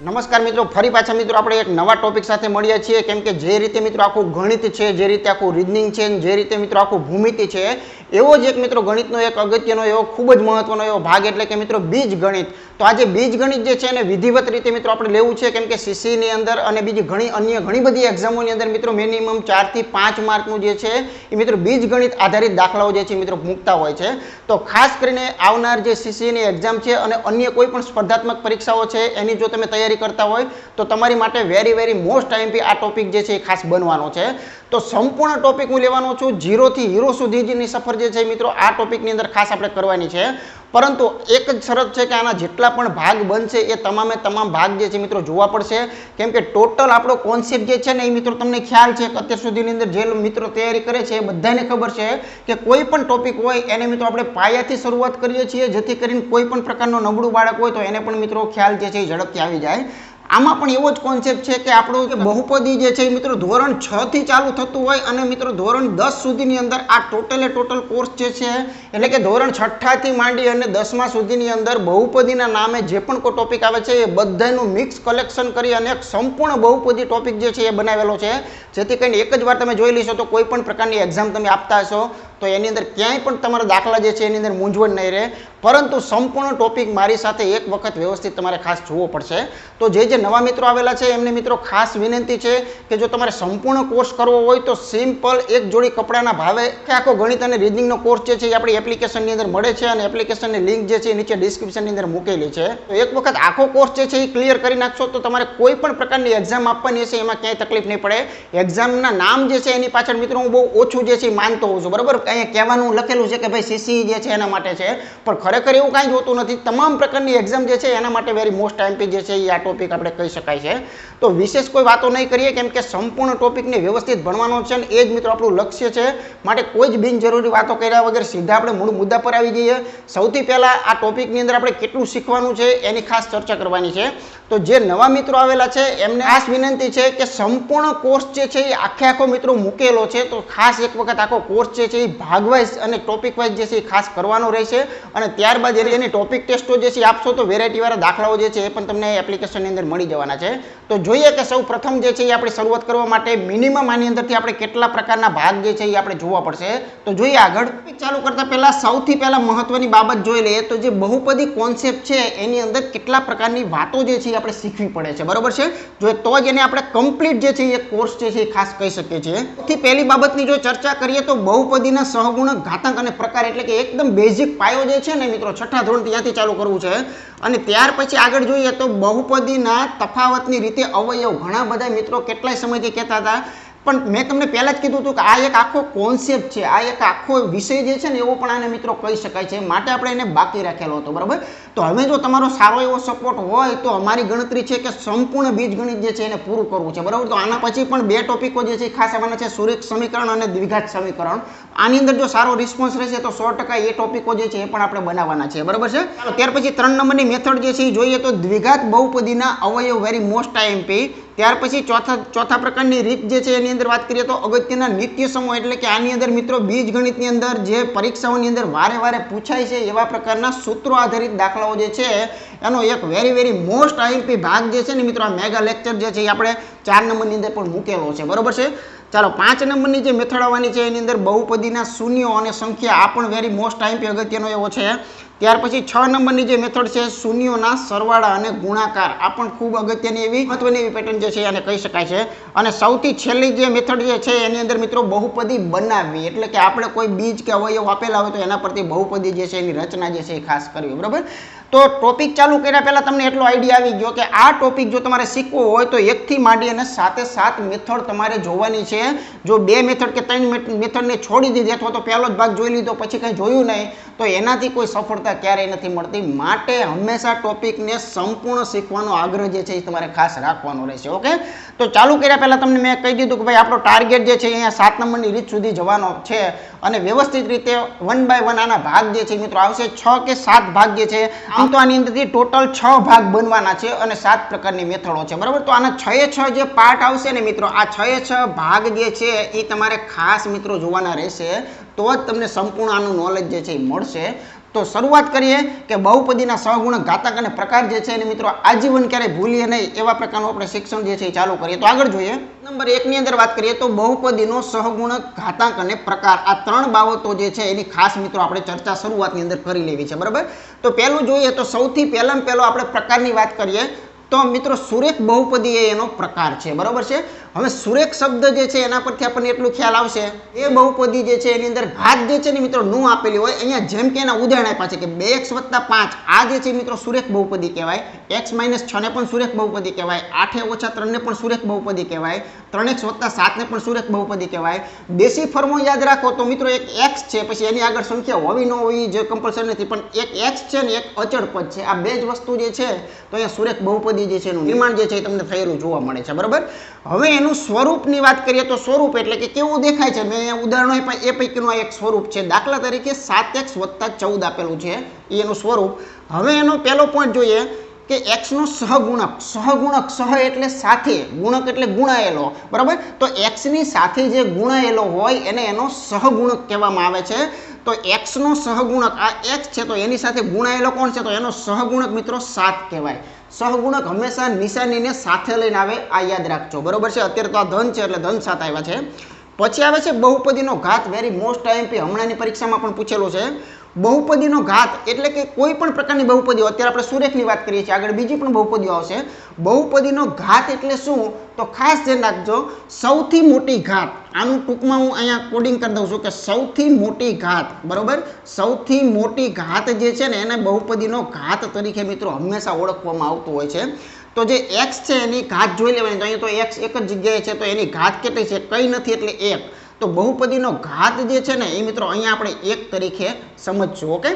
નમસ્કાર મિત્રો, ફરી પાછા મિત્રો આપણે એક નવા ટોપિક સાથે મળ્યા છીએ. કેમ કે જે રીતે મિત્રો આખું ગણિત છે, જે રીતે આખું રીઝનિંગ છે, જે રીતે મિત્રો આખું ભૂમિતિ છે, એવો જ એક મિત્રો ગણિતનો એક અગત્યનો એવો ખૂબ જ મહત્વનો એવો ભાગ એટલે કે મિત્રો બીજ ગણિત. તો આજે બીજ ગણિત જે છે એને વિધિવત રીતે મિત્રો આપણે લેવું છે. કેમ કે સીસીની અંદર અને બીજી ઘણી બધી એક્ઝામોની અંદર મિત્રો મિનિમમ 4 થી 5 માર્કનું જે છે એ મિત્રો બીજ ગણિત આધારિત દાખલાઓ જે છે મિત્રો મૂકતા હોય છે. તો ખાસ કરીને આવનાર જે સીસીની એક્ઝામ છે અને અન્ય કોઈ પણ સ્પર્ધાત્મક પરીક્ષાઓ છે એની જો તમે તૈયારી કરતા હોય તો તમારી માટે વેરી મોસ્ટ આઈએમપી આ ટોપિક જે છે એ ખાસ બનવાનો છે. તો સંપૂર્ણ ટોપિક હું લેવાનો છું. 0 થી હીરો સુધીની સફર જે છે મિત્રો આ ટોપિકની અંદર ખાસ આપણે કરવાની છે. પરંતુ એક જ શરત છે કે આના જેટલા પણ ભાગ બનશે એ તમામ ભાગ જે છે મિત્રો જોવા પડશે. કેમ કે ટોટલ આપણો કોન્સેપ્ટ જે છે ને એ મિત્રો તમને ખ્યાલ છે કે અત્યાર સુધીની અંદર જે મિત્રો તૈયારી કરે છે એ બધાને ખબર છે કે કોઈ પણ ટોપિક હોય એને મિત્રો આપણે પાયાથી શરૂઆત કરીએ છીએ, જેથી કરીને કોઈ પણ પ્રકારનો નબળું બાળક હોય તો એને પણ મિત્રો ખ્યાલ જે છે એ ઝડપથી આવી જાય. આમાં પણ એવો જ કોન્સેપ્ટ છે કે આપણો બહુપદી જે છે એ મિત્રો ધોરણ 6 થી ચાલુ થતું હોય અને મિત્રો ધોરણ 10 સુધીની અંદર આ ટોટલ કોર્સ જે છે એટલે કે ધોરણ 6 થી માંડી અને 10મા સુધીની અંદર બહુપદીના નામે જે પણ કોઈ ટોપિક આવે છે એ બધાનું મિક્સ કલેક્શન કરી અને એક સંપૂર્ણ બહુપદી ટોપિક જે છે એ બનાવેલો છે. જેથી કરીને એક જ વાર તમે જોઈ લેશો તો કોઈ પણ પ્રકારની એક્ઝામ તમે આપતા હશો તો એની અંદર ક્યાંય પણ તમારા દાખલા જે છે એની અંદર મૂંઝવણ નહીં રહે. પરંતુ સંપૂર્ણ ટોપિક મારી સાથે એક વખત વ્યવસ્થિત તમારે ખાસ જોવો પડશે. તો જે નવા મિત્રો આવેલા છે એમને મિત્રો ખાસ વિનંતી છે કે જો તમારે સંપૂર્ણ કોર્સ કરવો હોય તો સિમ્પલ એક જોડી કપડાના ભાવે આખો ગણિત અને રીઝનિંગનો કોર્સ જે છે એ આપણી એપ્લિકેશનની અંદર મળે છે અને એપ્લિકેશનની લિંક જે છે એ નીચે ડિસ્ક્રિપ્શનની અંદર મૂકેલી છે. તો એક વખત આખો કોર્સ જે છે એ ક્લિયર કરી નાખશો તો તમારે કોઈ પણ પ્રકારની એક્ઝામ આપવાની હશે એમાં ક્યાંય તકલીફ નહીં પડે. એક્ઝામના નામ જે છે એની પાછળ મિત્રો હું બહુ ઓછું જે છે એ માનતો હોઉં છું, બરાબર. અહીંયા કહેવાનું લખેલું છે કે ભાઈ સીસી જે છે એના માટે છે, પણ ખરેખર એવું કાંઈ જ હોતું નથી. તમામ પ્રકારની એક્ઝામ જે છે એના માટે વેરી મોસ્ટ આઈએમપી જે છે એ આ ટોપિક આપણે કહી શકાય છે. તો વિશેષ કોઈ વાતો નહીં કરીએ કેમ કે સંપૂર્ણ ટોપિકને વ્યવસ્થિત ભણવાનો છે અને એ જ મિત્રો આપણું લક્ષ્ય છે. માટે કોઈ જ બિનજરૂરી વાતો કર્યા વગર સીધા આપણે મૂળ મુદ્દા પર આવી જઈએ. સૌથી પહેલા આ ટોપિકની અંદર આપણે કેટલું શીખવાનું છે એની ખાસ ચર્ચા કરવાની છે. તો જે નવા મિત્રો આવેલા છે એમને ખાસ વિનંતી છે કે સંપૂર્ણ કોર્સ જે છે એ આખો મિત્રો મૂકેલો છે. તો ખાસ એક વખત આખો કોર્સ જે છે એ ભાગ વાઇઝ અને ટોપિક વાઇઝ જે છે એ ખાસ કરવાનો રહેશે. અને ત્યારબાદ એની ટોપિક ટેસ્ટો જે છે આપશો તો વેરાયટી વાળા દાખલાઓ જે છે એ પણ તમને એપ્લિકેશનની અંદર મળી જવાના છે. તો જોઈએ કે સૌ પ્રથમ જે છે એ આપણે શરૂઆત કરવા માટે મિનિમમ આની અંદરથી આપણે કેટલા પ્રકારના ભાગ જે છે એ આપણે જોવા પડશે. તો જોઈએ આગળ ચાલુ કરતા પહેલા સૌથી પહેલા મહત્વની બાબત જોઈ લઈએ તો જે બહુપદી કોન્સેપ્ટ છે એની અંદર કેટલા પ્રકારની વાતો જે છે આપણે શીખવી પડે છે, બરોબર છે. જો તો જ એને આપણે કમ્પ્લીટ જે છે એ કોર્સ જે છે એ ખાસ કહી શકીએ છીએ. સૌથી પહેલી બાબતની જો ચર્ચા કરીએ તો બહુપદીના સહગુણક, ઘાતાંક અને પ્રકાર એટલે કે એકદમ બેઝિક પાયો જે છે ને મિત્રો 6થા ધોરણ ત્યાંથી ચાલુ કરવું છે. અને ત્યાર પછી આગળ જોઈએ તો બહુપદીના તફાવતની રીતે અવયવ. ઘણા બધા મિત્રો કેટલાય સમયથી કહેતા હતા, પણ મેં તમને પહેલા જ કીધું હતું કે આ એક આખો કોન્સેપ્ટ છે, આ એક આખો વિષય જે છે ને એવો પણ આને મિત્રો કહી શકાય છે. માટે આપણે એને બાકી રાખેલો હતો, બરાબર. તો હવે જો તમારો સારો એવો સપોર્ટ હોય તો અમારી ગણતરી છે કે સંપૂર્ણ બીજગણિત જે છે એને પૂરું કરવું છે, બરાબર. તો આના પછી પણ 2 ટોપિકો જે છે ખાસ આવવાના છે, સુરેખ સમીકરણ અને દ્વિઘાત સમીકરણ. આની અંદર જો સારો રિસ્પોન્સ રહેશે તો 100% એ ટોપિકો જે છે એ પણ આપણે બનાવવાના છે, બરાબર છે. ચાલો ત્યાર પછી 3 નંબરની મેથડ જે છે એ જોઈએ તો દ્વિઘાત બહુપદીના અવયવ, વેરી મોસ્ટ આઈએમપી. ત્યાર પછી ચોથા પ્રકારની રીત જે છે એની અંદર વાત કરીએ તો અગત્યના નિત્ય સમૂહ એટલે કે આની અંદર મિત્રો બીજ ગણિતની અંદર જે પરીક્ષાઓની અંદર વારે પૂછાય છે એવા પ્રકારના સૂત્રો આધારિત દાખલાઓ જે છે એનો એક વેરી મોસ્ટ આઈએમપી ભાગ જે છે ને મિત્રો આ મેગા લેક્ચર જે છે એ આપણે 4 નંબરની અંદર પણ મૂકેલો છે, બરોબર છે. ચાલો 5 નંબરની જે મેથડ આવવાની છે એની અંદર બહુપદીના શૂન્યો અને સંખ્યા, આ પણ વેરી મોસ્ટ આઈએમપી અગત્યનો એવો છે. ત્યાર પછી 6 નંબરની જે મેથડ છે શૂન્યોના સરવાળા અને ગુણાકાર, આ પણ ખૂબ અગત્યની એવી મહત્વની એવી પેટર્ન જે છે એને કહી શકાય છે. અને સૌથી છેલ્લી જે મેથડ જે છે એની અંદર મિત્રો બહુપદી બનાવવી એટલે કે આપણે કોઈ બીજ કે અવયવ આપેલા હોય તો એના પરથી બહુપદી જે છે એની રચના જે છે એ ખાસ કરવી, બરાબર. તો ટોપિક ચાલુ કર્યા પહેલા તમને એટલો આઈડિયા આવી ગયો કે આ ટોપિક જો તમારે શીખવો હોય તો 1 થી માંડી અને 7 મેથડ તમારે જોવાની છે. જો 2 મેથડ કે 3 મેથડને છોડી દીધી અથવા તો પહેલો જ ભાગ જોઈ લીધો પછી કંઈ જોયું નહીં તો એનાથી કોઈ સફળતા ક્યારેય નથી મળતી. માટે હંમેશા ટોપિકને સંપૂર્ણ શીખવાનો આગ્રહ જે છે એ તમારે ખાસ રાખવાનો રહેશે, ઓકે. તો ચાલુ કર્યા પહેલા તમને મેં કહી દીધું કે ભાઈ આપણો ટાર્ગેટ જે છે અહીંયા 7 નંબરની રીત સુધી જવાનો છે અને વ્યવસ્થિત રીતે 1 બાય 1 આના ભાગ જે છે મિત્રો આવશે. 6 કે 7 ભાગ જે છે આમ તો આની અંદરથી ટોટલ 6 ભાગ બનવાના છે અને 7 પ્રકારની મેથડો છે, બરાબર. તો આના 6 જે પાર્ટ આવશે ને મિત્રો, આ 6 ભાગ જે છે એ તમારે ખાસ મિત્રો જોવાના રહેશે તો જ તમને સંપૂર્ણ આનું નોલેજ જે છે એ મળશે. તો શરૂઆત કરીએ કે બહુપદીના સહગુણક ઘાતક અને પ્રકાર જે છે એને મિત્રો આજીવન ક્યારેય ભૂલીએ નહીં એવા પ્રકારનું આપણે શિક્ષણ જે છે એ ચાલુ કરીએ. તો આગળ જોઈએ. નંબર 1 ની અંદર વાત કરીએ તો બહુપદીનો સહગુણક ઘાતાંક અને પ્રકાર, આ 3 બાબતો જે છે એની ખાસ મિત્રો આપણે ચર્ચા શરૂઆતની અંદર કરી લેવી છે. બરાબર. તો પહેલું જોઈએ તો સૌથી પહેલામાં પહેલો આપણે પ્રકારની વાત કરીએ તો મિત્રો સુરેખ બહુપદી એ એનો પ્રકાર છે. બરાબર છે. હવે સુરેખ શબ્દ જે છે એના પરથી આપણને એટલું ખ્યાલ આવશે એ બહુપદી જે છે એની અંદર ઘાત જે છે ને મિત્રો નું આપેલી હોય. અહીંયા જેમ કે એના ઉદાહરણ આપ્યા છે કે 2x + 5 આ જે છે મિત્રો સુરેખ બહુપદી કહેવાય. x - 6 ને પણ સુરેખ બહુપદી કહેવાય. 8a - 3 ને પણ સુરેખ બહુપદી કહેવાય. 3x + 7 ને પણ સુરેખ બહુપદી કહેવાય. દેશી ફોર્મો યાદ રાખો તો મિત્રો એક x છે, પછી એની આગળ સંખ્યા હોવી ન હોવી જે કમ્પલસરી નથી, પણ એક x છે ને એક અચળ પદ છે. આ બે જ વસ્તુ જે છે તો અહીંયા સુરેખ બહુપદી જે છે એનું નિર્માણ જે છે એ તમને થયેલું જોવા મળે છે. બરાબર. હવે એનું સ્વરૂપની વાત કરીએ તો સ્વરૂપ એટલે કે કેવું દેખાય છે, મેં ઉદાહરણો આપ્યા એ પૈકીનું એક સ્વરૂપ છે. દાખલા તરીકે 7x + 14 આપેલું છે એ એનું સ્વરૂપ. હવે એનો પહેલો પોઈન્ટ જોઈએ કે x નો સહગુણક. સહગુણક, સહ એટલે સાથે, ગુણક એટલે ગુણાયેલો. બરાબર. તો x ની સાથે જે ગુણાયેલો હોય એને એનો સહગુણક કહેવામાં આવે છે. તો x નો સહગુણક આ x છે તો એની સાથે ગુણાયેલો કોણ છે તો એનો સહગુણક મિત્રો 7 કહેવાય. સહગુણક હંમેશા નિશાનીને સાથે લઈને આવે, આ યાદ રાખજો. બરોબર છે. અત્યારે તો આ ધન છે એટલે ધન 7 આવ્યા છે. પછી આવે છે બહુપદીનો ઘાત. વેરી મોસ્ટ આઈએમપી, હમણાંની પરીક્ષામાં પણ પૂછેલું છે. બહુપદીનો ઘાત એટલે કે કોઈ પણ પ્રકારની બહુપદીઓ, અત્યારે આપણે સુરેખની વાત કરીએ છીએ, આગળ બીજી પણ બહુપદીઓ આવશે. બહુપદીનો ઘાત એટલે શું તો ખાસ ધ્યાન રાખજો, સૌથી મોટી ઘાત. આનું ટૂંકમાં હું અહીંયા કોડિંગ કરી દઉં છું કે સૌથી મોટી ઘાત. બરોબર. સૌથી મોટી ઘાત જે છે ને એને બહુપદીનો ઘાત તરીકે મિત્રો હંમેશા ઓળખવામાં આવતું હોય છે. તો જે x છે એની ઘાત જોઈ લેવાની. તો અહીંયા તો x એક જ જગ્યાએ છે તો એની ઘાત કેટલી છે, કંઈ નથી એટલે 1. તો બહુપદીનો ઘાત જે છે ને એ મિત્રો અહીંયા આપણે 1 તરીકે સમજશું. ઓકે.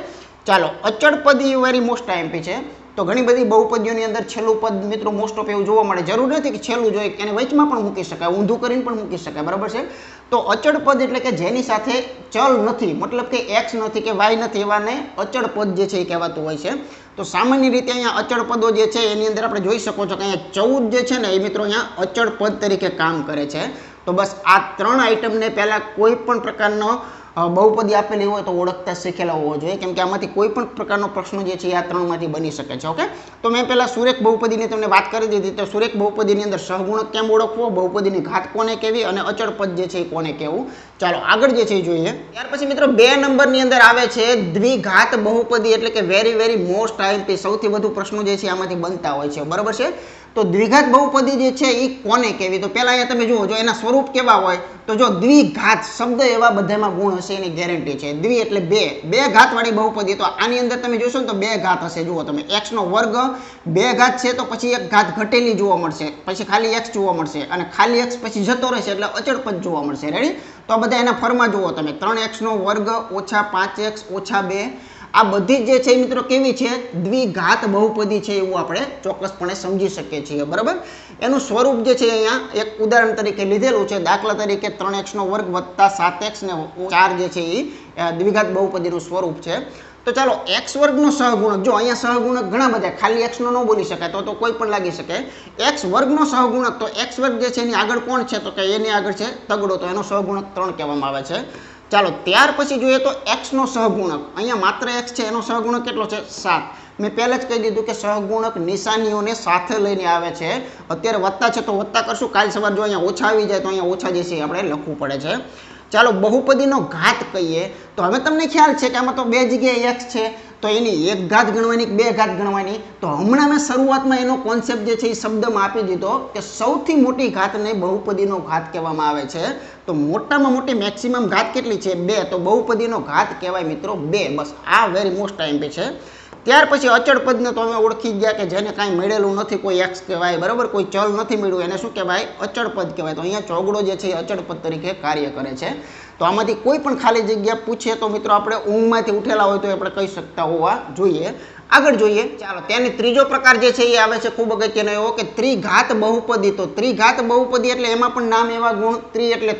ચાલો. અચળ પદ એ વેરી મોસ્ટ આઈએમપી છે. તો ઘણી બધી બહુપદીઓની અંદર છેલ્લું પદ મિત્રો મોસ્ટ ઓફ એવું જોવા મળે. જરૂર નથી કે છેલ્લું જોઈએ, એને વચમાં પણ મૂકી શકાય, ઊંધું કરીને પણ મૂકી શકાય. બરાબર છે. તો અચળ પદ એટલે કે જેની સાથે ચલ નથી, મતલબ કે x નથી કે y નથી, એવાને અચળ પદ જે છે એ કહેવાતું હોય છે. તો સામાન્ય રીતે અહીંયા અચળ પદો જે છે એની અંદર આપણે જોઈ શકો છો કે અહીંયા 14 જે છે ને એ મિત્રો અહીંયા અચળ પદ તરીકે કામ કરે છે. તો બસ આ 3 આઈટમને પહેલાં કોઈ પણ પ્રકારનો બહુપદી આપેલી હોય તો ઓળખતા શીખેલા હોવો જોઈએ, કેમ કે આમાંથી કોઈ પણ પ્રકારનો પ્રશ્ન જે છે એ આ 3માંથી બની શકે છે. ઓકે. તો મેં પહેલાં સુરેખ બહુપદીની તમને વાત કરી દીધી. તો સુરેખ બહુપદીની અંદર સહગુણક કેમ ઓળખવો, બહુપદીની ઘાત કોને કહેવી અને અચળ પદ જે છે એ કોને કહેવું. ચાલો આગળ જે છે એ જોઈએ. ત્યાર પછી મિત્રો 2 નંબરની અંદર આવે છે દ્વિઘાત બહુપદી, એટલે કે વેરી મોસ્ટ આઈએમપી, સૌથી વધુ પ્રશ્નો જે છે આમાંથી બનતા હોય છે. બરાબર છે. તો દ્વિઘાત બહુપદી જે છે એ કોને કહેવી, તો પહેલા અહીંયા તમે જુઓ, જો એના સ્વરૂપ કેવા હોય તો જો દ્વિઘાત શબ્દ એવા બધામાં ગુણ હશે એની ગેરંટી છે. દ્વિ એટલે 2 ઘાતવાળી બહુપદી. તો આની અંદર તમે જોશો ને તો 2 ઘાત હશે. જુઓ તમે, x નો વર્ગ 2 ઘાત છે તો પછી એક ઘાત ઘટેલી જોવા મળશે, પછી ખાલી x જોવા મળશે, અને ખાલી x પછી જતો રહેશે એટલે અચળ પદ જોવા મળશે. રેડી. તો આ બધા એના ફરમાં જુઓ તમે, 3x નો વર્ગ ઓછા 5x ઓછા 2, આ બધી જે છે મિત્રો કેવી છે, દ્વિઘાત બહુપદી છે એવું આપણે ચોક્કસપણે સમજી શકીએ છીએ. બરાબર. એનું સ્વરૂપ જે છે અહીંયા એક ઉદાહરણ તરીકે લીધેલું છે. દાખલા તરીકે 3x નો વર્ગ વત્તા 7x ને 4 જે છે એ દ્વિઘાત બહુપદીનું સ્વરૂપ છે. તો ચાલો x વર્ગનો સહગુણક, જો અહીંયા સહગુણક ઘણા બધા, ખાલી x નો ન બોલી શકાય તો કોઈ પણ લાગી શકે. x વર્ગનો સહગુણક, તો x વર્ગ જે છે એની આગળ કોણ છે તો કે એની આગળ છે તગડો, તો એનો સહગુણક 3 કહેવામાં આવે છે. ચાલો ત્યાર પછી જોઈએ તો x નો સહગુણક, અહીંયા માત્ર x છે, એનો સહગુણક કેટલો છે 7. મેં પહેલા જ કહી દીધું કે સહગુણક નિશાનીઓને સાથે લઈને આવે છે. અત્યારે વત્તા છે તો વત્તા કરશું, કાલ સવાર જો અહીંયા ઓછા આવી જાય તો અહીંયા ઓછા જે છે આપણે લખવું પડે છે. ચાલો બહુપદીનો ઘાત કહીએ તો હવે તમને ખ્યાલ છે કે આમાં તો 2 જગ્યાએ x છે તો એની 1 ઘાત ગણવાની 2 ઘાત ગણવાની. તો હમણાં મેં શરૂઆતમાં એનો કોન્સેપ્ટ જે છે એ શબ્દમાં આપી દીધો કે સૌથી મોટી ઘાતને બહુપદીનો ઘાત કહેવામાં આવે છે. તો મોટામાં મોટી મેક્સિમમ ઘાત કેટલી છે 2, તો બહુપદીનો ઘાત કહેવાય મિત્રો 2. બસ આ વેરી મોસ્ટ આઈએમપી છે. ત્યાર પછી અચળ પદને તો અમે ઓળખી ગયા કે જેને કાંઈ મળેલું નથી, કોઈ x કહેવાય. બરાબર. કોઈ ચલ નથી મળ્યું એને શું કહેવાય, અચળ પદ કહેવાય. તો અહીંયા ચોગડો જે છે એ અચળ પદ તરીકે કાર્ય કરે છે. તો આમાંથી કોઈ પણ ખાલી જગ્યા પૂછે તો મિત્રો આપણે ઊંઘમાંથી ઉઠેલા હોય તો આપણે કહી શકતા હોવા જોઈએ. આગળ જોઈએ. ચાલો તેની ત્રીજો પ્રકાર જે છે એ આવે છે ખૂબ અગત્યનો એવો કે ત્રિઘાત બહુપદી. તો ત્રિઘાત બહુપદી એટલે એમાં પણ નામ એવા ગુણ, ત્રિ એટલે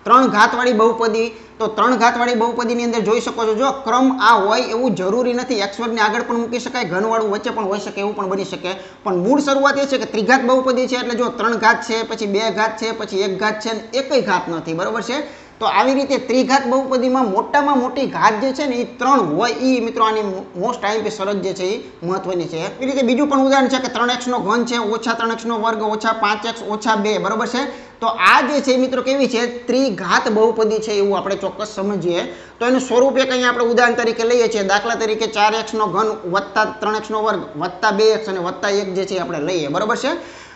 3 ઘાતવાળી બહુપદી. તો 3 ઘાતવાળી બહુપદીની અંદર જોઈ શકો છો, જો ક્રમ આ હોય એવું જરૂરી નથી. x વર્ગને આગળ પણ મૂકી શકાય, ઘનવાળું વચ્ચે પણ હોઈ શકે, એવું પણ બની શકે. પણ મૂળ શરૂઆત એ છે કે ત્રિઘાત બહુપદી છે એટલે જો 3 ઘાત છે, પછી 2 ઘાત છે, પછી 1 ઘાત છે, અને એકય ઘાત નથી. બરોબર છે. તો આવી રીતે ત્રિઘાત બહુપદીમાં મોટામાં મોટી ઘાત જે છે ને એ 3 હોય એ મિત્રો આની મોસ્ટ આઈએમપી શરત જે છે એ મહત્વની છે. એ રીતે બીજું પણ ઉદાહરણ છે કે 3x નો ઘન છે ઓછા 3x નો વર્ગ ઓછા 5x ઓછા 2 બરોબર છે. તો આ જે છે મિત્રો કેવી છે ત્રિઘાત બહુપદી છે એવું આપણે ચોક્કસ સમજીએ. તો એનું સ્વરૂપ એક અહીંયા આપણે ઉદાહરણ તરીકે લઈએ છીએ. દાખલા તરીકે 4x નો ઘન વત્તા 3x નો વર્ગ વત્તા 2x અને વત્તા 1 જે છે આપણે લઈએ બરોબર છે.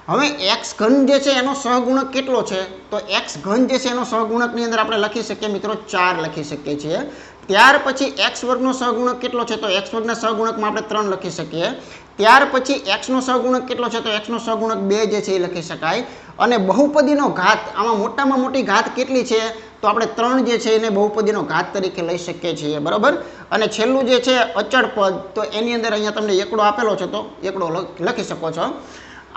હવે x ઘન જે છે એનો સહગુણક કેટલો છે તો x ઘન જે છે એનો સહગુણકની અંદર આપણે લખી શકીએ મિત્રો 4 લખી શકીએ છીએ. ત્યાર પછી x વર્ગનો સહગુણક કેટલો છે તો x વર્ગના સહગુણકમાં આપણે 3 લખી શકીએ. ત્યાર પછી x નો સહગુણક કેટલો છે તો x નો સહગુણક 2 જે છે એ લખી શકાય. અને બહુપદીનો ઘાત આમાં મોટામાં મોટી ઘાત કેટલી છે તો આપણે 3 જે છે એને બહુપદીનો ઘાત તરીકે લઈ શકીએ છીએ બરાબર. અને છેલ્લું જે છે અચળ પદ તો એની અંદર અહીંયા તમને એકડો આપેલો છે તો એકડો લખી શકો છો.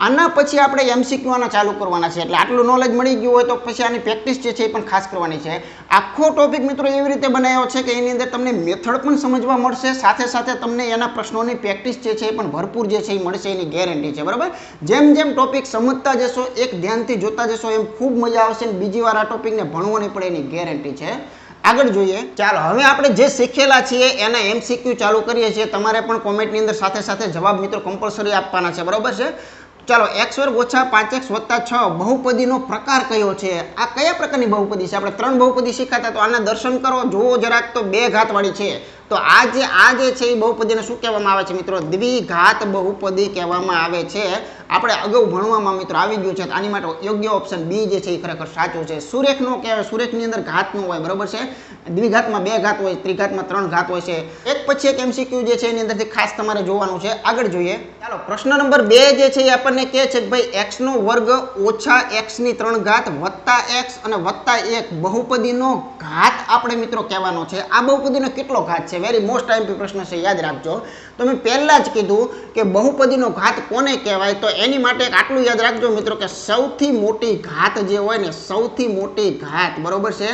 આના પછી આપણે એમસીક્યુ આના ચાલુ કરવાના છે એટલે આટલું નોલેજ મળી ગયું હોય તો પછી આની પ્રેક્ટિસ જે છે એ પણ ખાસ કરવાની છે. આખો ટોપિક મિત્રો એવી રીતે બનાવ્યો છે કે એની અંદર તમને મેથડ પણ સમજવા મળશે સાથે સાથે તમને એના પ્રશ્નોની પ્રેક્ટિસ જે છે એ પણ ભરપૂર જે છે એ મળશે એની ગેરંટી છે બરાબર. જેમ જેમ ટોપિક સમજતા જશો એક ધ્યાનથી જોતા જશો એમ ખૂબ મજા આવશે અને બીજી વાર આ ટોપિકને ભણવો નહીં પડે એની ગેરંટી છે. આગળ જોઈએ ચાલો હવે આપણે જે શીખેલા છીએ એના એમસીક્યુ ચાલુ કરીએ છીએ. તમારે પણ કોમેન્ટની અંદર સાથે સાથે જવાબ મિત્રો કમ્પલસરી આપવાના છે બરાબર છે. ચાલો x વર્ગ ઓછા 5x વત્તા 6 બહુપદીનો પ્રકાર કયો છે આ કયા પ્રકારની બહુપદી છે આપણે 3 બહુપદી શીખાતા તો આના દર્શન કરો જુઓ જરાક તો 2 ઘાતવાળી છે. તો આ જે છે એ બહુપદીને શું કહેવામાં આવે છે મિત્રો દ્વિઘાત બહુપદી કહેવામાં આવે છે. આપણે અગાઉ ભણવામાં મિત્રો આવી ગયું છે આની માટે યોગ્ય ઓપ્શન બી જે છે એ ખરેખર સાચું છે. સુરેખ નો કહેવાય સુરેખની અંદર ઘાત નો હોય બરાબર છે. દ્વિઘાતમાં 2 ઘાત હોય ત્રિઘાતમાં 3 ઘાત હોય છે. એક પછી એક એમસીક્યુ જે છે એની અંદરથી ખાસ તમારે જોવાનું છે. આગળ જોઈએ ચાલો પ્રશ્ન નંબર 2 જે છે એ આપણને કહે છે કે ભાઈ x નો વર્ગ ઓછા x ની 3 ઘાત વત્તા x અને વત્તા 1 બહુપદીનો ઘાત આપણે મિત્રો કહેવાનો છે. આ બહુપદીનો કેટલો ઘાત છે વેરી મોસ્ટ આઈએમપી પ્રશ્ન છે યાદ રાખજો. તો મેં પહેલા જ કીધું કે બહુપદીનો ઘાત કોને કહેવાય તો એની માટે આટલું યાદ રાખજો મિત્રો કે સૌથી મોટી ઘાત જે હોય ને સૌથી મોટી ઘાત બરોબર છે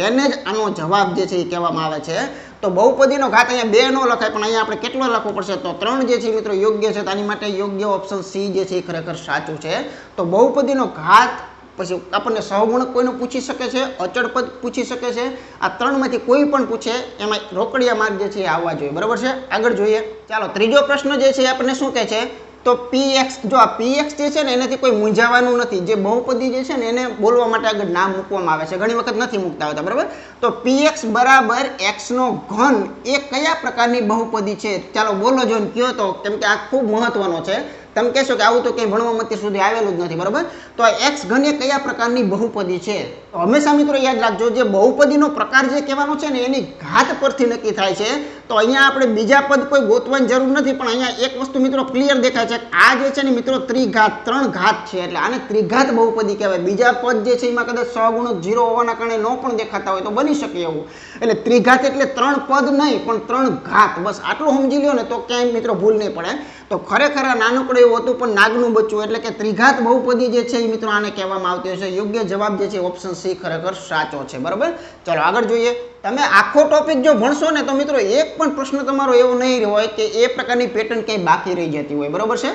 એને જ આનો જવાબ જે છે એ કહેવામાં આવે છે. તો બહુપદીનો ઘાત અહીંયા 2 નો લખાય પણ અહીંયા આપણે કેટલો લખવો પડશે તો 3 જે છે મિત્રો યોગ્ય છે. તો આની માટે યોગ્ય ઓપ્શન સી જે છે એ ખરેખર સાચું છે. તો બહુપદીનો ઘાત પછી આપણને સહગુણક કોઈનું પૂછી શકે છે અચળ પદ પૂછી શકે છે. આ 3 માંથી કોઈ પણ પૂછે એમાં રોકડિયા માર્ક જે છે એ આવવા જોઈએ બરાબર છે. આગળ જોઈએ ચાલો ત્રીજો પ્રશ્ન જે છે આપણને શું કહે છે તો px જો આ px જે છે ને એનાથી કોઈ મૂંઝાવાનું નથી. જે બહુપદી જે છે ને એને બોલવા માટે આગળ નામ મૂકવામાં આવે છે ઘણી વખત નથી મૂકતા હોતા બરાબર. તો px બરાબર x નો ઘન એ કયા પ્રકારની બહુપદી છે ચાલો બોલો જો કયો તો કેમ કે આ ખૂબ મહત્વનો છે. તમે કહેશો કે આવું તો કંઈ ભણવામાં અત્યાર સુધી આવેલું જ નથી બરાબર. તો આ x ઘન એ કયા પ્રકારની બહુપદી છે તો હંમેશા મિત્રો યાદ રાખજો જે બહુપદીનો પ્રકાર જે કહેવાનો છે ને એની ઘાત પરથી નક્કી થાય છે. તો અહીંયા આપણે બીજા પદ કોઈ ગોતવાની જરૂર નથી પણ અહીંયા એક વસ્તુ મિત્રો ક્લિયર દેખાય છે આ જે છે ને મિત્રો ત્રિઘાત 3 ઘાત છે એટલે આને ત્રિઘાત બહુપદી કહેવાય. બીજા પદ જે છે એમાં કદાચ સહગુણક 0 હોવાના કારણે ન પણ દેખાતા હોય તો બની શકે એવું. એટલે ત્રિઘાત એટલે 3 પદ નહીં પણ 3 ઘાત બસ આટલું સમજી લ્યો ને તો ક્યાંય મિત્રો ભૂલ નહીં પડે. તો ખરેખર આ નાનકડું એવું હતું પણ નાગનું બચ્ચું એટલે કે ત્રિઘાત બહુપદી જે છે એ મિત્રો આને કહેવામાં આવતી હોય છે. યોગ્ય જવાબ જે છે ઓપ્શન સી ખરેખર સાચો છે બરાબર. ચાલો આગળ જોઈએ. તમે આખો ટોપિક જો ભણશો ને તો મિત્રો એક પણ પ્રશ્ન તમારો એવો નહીં હોય કે એ પ્રકારની પેટર્ન ક્યાંય બાકી રહી જતી હોય બરાબર છે.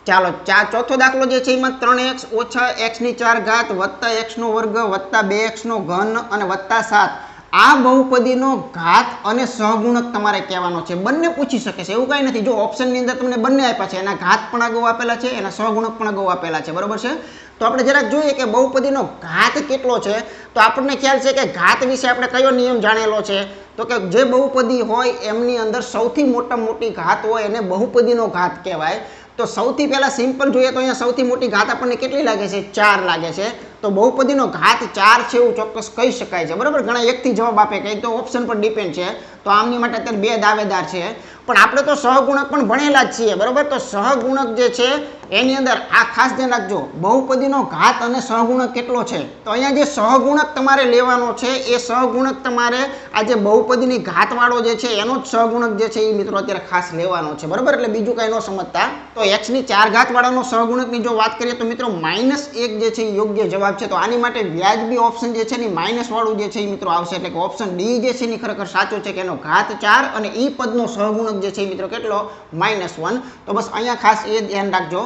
ચાલો ચોથો દાખલો જે છે એમાં 3x ઓછા x ની 4 ઘાત વત્તા x નો વર્ગ વત્તા 2x નો ઘન અને વત્તા 7 આ બહુપદીનો ઘાત અને સહગુણક તમારે કહેવાનો છે. બંને પૂછી શકે છે એવું કાંઈ નથી. જો ઓપ્શનની અંદર તમને બંને આપ્યા છે એના ઘાત પણ અગાઉ આપેલા છે એના સહગુણક પણ અગાઉ આપેલા છે બરાબર છે. તો આપણે જરાક જોઈએ કે બહુપદીનો ઘાત કેટલો છે તો આપણને ખ્યાલ છે કે ઘાત વિશે આપણે કયો નિયમ જાણેલો છે તો કે જે બહુપદી હોય એમની અંદર સૌથી મોટી ઘાત હોય એને બહુપદીનો ઘાત કહેવાય. તો સૌથી પહેલા સિમ્પલ જોઈએ તો અહીંયા સૌથી મોટી ઘાત આપણને કેટલી લાગે છે 4 લાગે છે. તો બહુપદીનો ઘાત 4 છે એવું ચોક્કસ કહી શકાય છે બરાબર. ઘણા એકથી જવાબ આપે કંઈ તો ઓપ્શન પર ડિપેન્ડ છે. તો આમની માટે અત્યારે 2 દાવેદાર છે પણ આપણે તો સહગુણક પણ ભણેલા જ છીએ બરાબર. તો સહગુણક જે છે એની અંદર આ ખાસ ધ્યાન રાખજો બહુપદીનો ઘાત અને સહગુણક કેટલો છે. તો અહીંયા જે સહગુણક તમારે લેવાનો છે એ સહગુણક તમારે આ જે બહુપદીની ઘાતવાળો જે છે એનો જ સહગુણક જે છે એ મિત્રો અત્યારે ખાસ લેવાનો છે બરાબર. એટલે બીજું કાંઈ ન સમજતા. તો x ની 4 ઘાત વાળાનો સહગુણકની જો વાત કરીએ તો મિત્રો -1 જે છે એ યોગ્ય જવાબ છે. તો આની માટે વ્યાજબી ઓપ્શન જે છે ને માઇનસ વાળું જે છે એ મિત્રો આવશે એટલે કે ઓપ્શન ડી જે છે એ ખરેખર સાચું છે કે એનો ઘાત 4 અને ઈ પદનો સહગુણક જે છે એ મિત્રો કેટલો -1. તો બસ અહીંયા ખાસ એ ધ્યાન રાખજો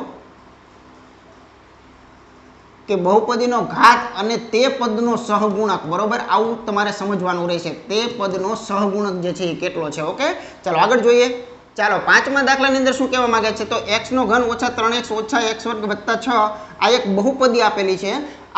કે બહુપદીનો ઘાત અને તે પદનો સહગુણક, બરોબર, આવું તમારે સમજવાનું રહેશે. તે પદનો સહગુણક જે છે એ કેટલો છે. ઓકે, ચાલો આગળ જોઈએ. ચાલો પાંચમા દાખલાની અંદર શું કહેવા માંગે છે, તો x નો ઘન ઓછા 3x ઓછા x વર્ગ વત્તા 6 આ એક બહુપદી આપેલી છે.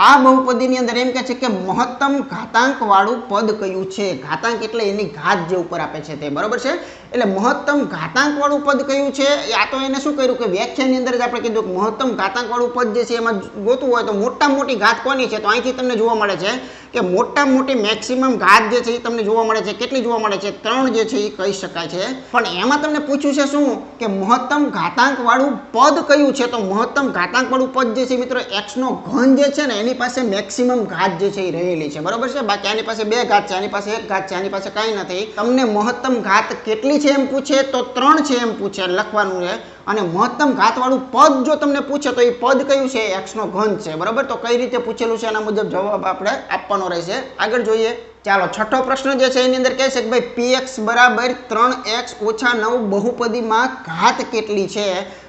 આ બહુપદીની અંદર એમ કહે છે કે મહત્તમ ઘાતાંક વાળું પદ કયું છે. ઘાતાંક એટલે એની ઘાત જે ઉપર આપે છે તે, બરોબર છે. એટલે મહત્તમ ઘાતાંક વાળું પદ કયું છે, આ તો એને શું કર્યું કે વ્યાખ્યાની અંદર જ આપણે કીધું કે મહત્તમ ઘાતાંક વાળું પદ જે છે એમાં ગોતવું હોય તો મોટામાં મોટી ઘાત કોની છે, તો અહીંથી તમને જોવા મળે છે કે મોટામાં મોટી મેક્સિમમ ઘાત જે છે એ તમને જોવા મળે છે. કેટલી જોવા મળે છે, 3 જે છે એ કહી શકાય છે. પણ એમાં તમને પૂછ્યું છે શું કે મહત્તમ ઘાતાંક વાળું પદ કયું છે, તો મહત્તમ ઘાતાંક વાળું પદ જે છે મિત્રો x નો ઘન જે છે ને એની પાસે મેક્સિમમ ઘાત જે છે એ રહેલી છે, બરોબર છે. બાકી આની પાસે 2 ઘાત છે, આની પાસે 1 ઘાત છે, આની પાસે કાંઈ નથી. તમને મહત્તમ ઘાત કેટલી છે એમ પૂછે તો 3 છે એમ પૂછે, લખવાનું છે. અને મહત્તમ ઘાત વાળું પદ જો તમને પૂછે તો એ પદ કયું છે, x નો ઘન છે, બરોબર. તો કઈ રીતે પૂછેલું છે એના મુજબ જવાબ આપણે આપવાનો રહેશે. આગળ જોઈએ. ચાલો છઠ્ઠો પ્રશ્ન જે છે એની અંદર કહે છે કે ભાઈ px બરાબર 3x ઓછા 9 બહુપદીમાં ઘાત કેટલી છે.